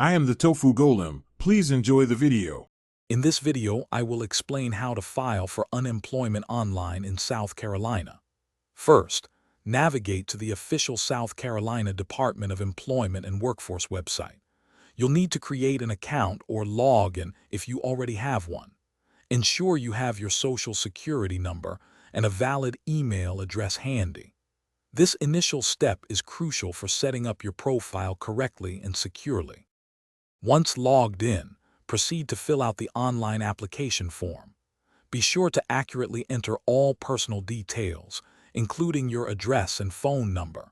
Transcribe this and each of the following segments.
I am the Tofu Golem. Please enjoy the video. In this video, I will explain how to file for unemployment online in South Carolina. First, navigate to the official South Carolina Department of Employment and Workforce website. You'll need to create an account or log in if you already have one. Ensure you have your social security number and a valid email address handy. This initial step is crucial for setting up your profile correctly and securely. Once logged in, proceed to fill out the online application form. Be sure to accurately enter all personal details, including your address and phone number.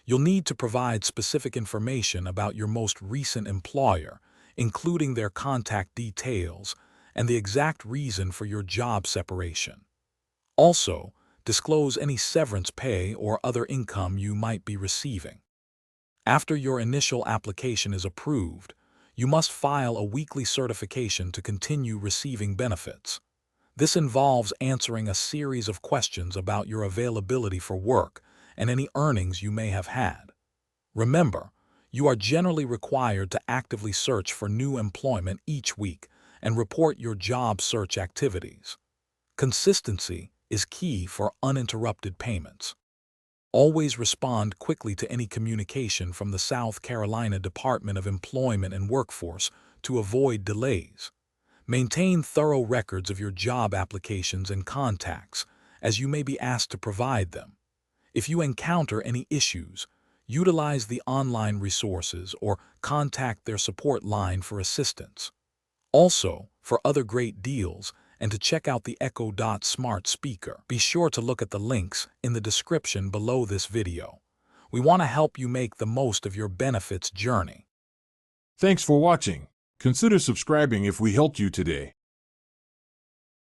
You'll need to provide specific information about your most recent employer, including their contact details and the exact reason for your job separation. Also, disclose any severance pay or other income you might be receiving. After your initial application is approved, you must file a weekly certification to continue receiving benefits. This involves answering a series of questions about your availability for work and any earnings you may have had. Remember, you are generally required to actively search for new employment each week and report your job search activities. Consistency is key for uninterrupted payments. Always respond quickly to any communication from the South Carolina Department of Employment and Workforce to avoid delays. Maintain thorough records of your job applications and contacts, as you may be asked to provide them. If you encounter any issues, utilize the online resources or contact their support line for assistance. Also, for other great deals, and to check out the Echo.Smart speaker, be sure to look at the links in the description below this video. We want to help you make the most of your benefits journey. Thanks for watching. Consider subscribing if we helped you today.